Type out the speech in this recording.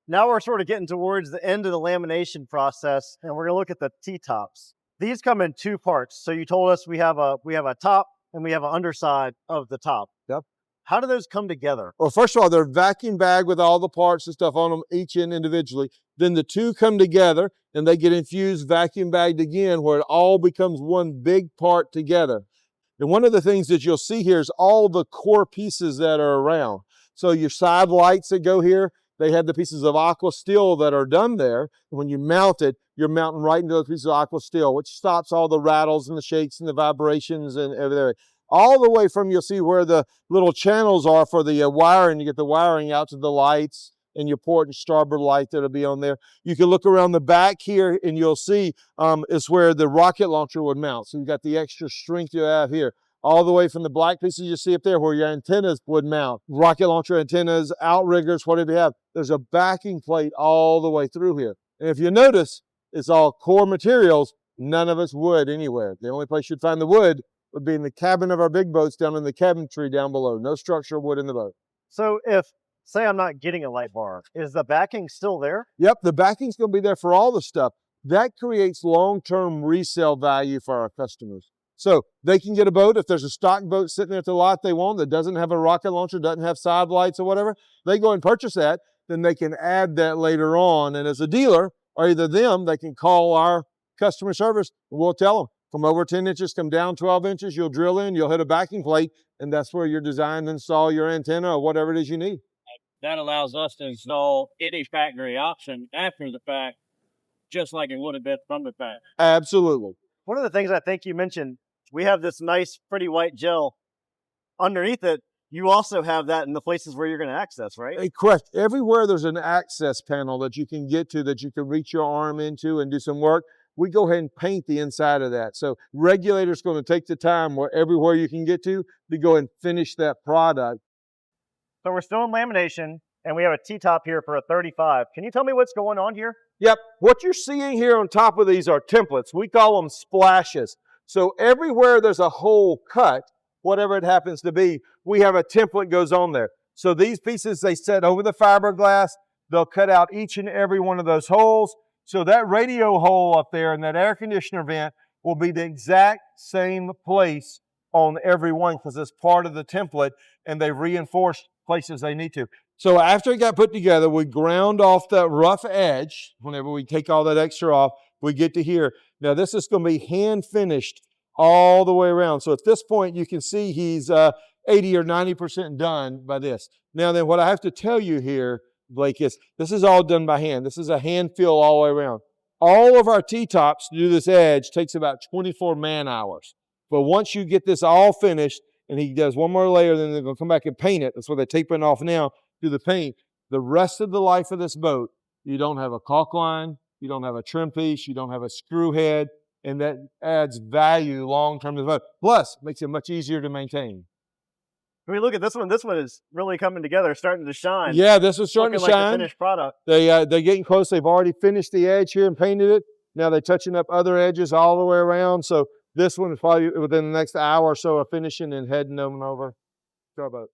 Now we're sort of getting towards the end of the lamination process, and we're gonna look at the T-tops. These come in two parts. So you told us we have a top and we have an underside of the top. Yep. How do those come together? Well, first of all, they're vacuum bagged with all the parts and stuff on them, each in individually. Then the two come together and they get infused, vacuum bagged again, where it all becomes one big part together. And one of the things that you'll see here is all the core pieces that are around. So your side lights that go here, they have the pieces of aqua steel that are done there. When you mount it, you're mounting right into those pieces of aqua steel, which stops all the rattles and the shakes and the vibrations and everything. All the way from, you'll see where the little channels are for the wiring. You get the wiring out to the lights and your port and starboard light that'll be on there. You can look around the back here and you'll see is where the rocket launcher would mount. So you've got the extra strength you have here. All the way from the black pieces you see up there where your antennas would mount. Rocket launcher antennas, outriggers, whatever you have. There's a backing plate all the way through here. And if you notice, it's all core materials. None of it's wood anywhere. The only place you'd find the wood would be in the cabin of our big boats down in the cabinetry down below. No structural wood in the boat. So if, say I'm not getting a light bar, is the backing still there? Yep, the backing's gonna be there for all the stuff. That creates long-term resale value for our customers. So they can get a boat, if there's a stock boat sitting there at the lot they want that doesn't have a rocket launcher, doesn't have side lights or whatever, they go and purchase that, then they can add that later on. And as a dealer, or either them, they can call our customer service and we'll tell them, come over 10 inches, come down 12 inches, you'll drill in, you'll hit a backing plate, and that's where you're designed to install your antenna or whatever it is you need. That allows us to install any factory option after the fact, just like it would have been from the fact. Absolutely. One of the things I think you mentioned, we have this nice, pretty white gel. Underneath it, you also have that in the places where you're going to access, right? Correct. Everywhere there's an access panel that you can get to, that you can reach your arm into and do some work, we go ahead and paint the inside of that. So Regulator's going to take the time where everywhere you can get to go and finish that product. So we're still in lamination, and we have a T-top here for a 35. Can you tell me what's going on here? Yep. What you're seeing here on top of these are templates. We call them splashes. So everywhere there's a hole cut, whatever it happens to be, we have a template goes on there. So these pieces, they set over the fiberglass. They'll cut out each and every one of those holes. So that radio hole up there and that air conditioner vent will be the exact same place on every one because it's part of the template and they reinforce places they need to. So after it got put together, we ground off that rough edge. Whenever we take all that extra off, we get to here. Now this is going to be hand finished all the way around. So at this point, you can see he's 80 or 90% done by this. Now then, what I have to tell you here, Blake, is this is all done by hand. This is a hand fill all the way around. All of our T-tops to do this edge takes about 24 man hours. But once you get this all finished, and he does one more layer, then they're going to come back and paint it. That's what they're tapering off now, do the paint. The rest of the life of this boat, you don't have a caulk line, you don't have a trim piece, you don't have a screw head, and that adds value long-term to the boat. Plus, makes it much easier to maintain. I mean, look at this one. This one is really coming together, starting to shine. Yeah, this is starting to shine. Like the finished product. They're getting close. They've already finished the edge here and painted it. Now they're touching up other edges all the way around. So this one is probably within the next hour or so of finishing and heading them over to our boat.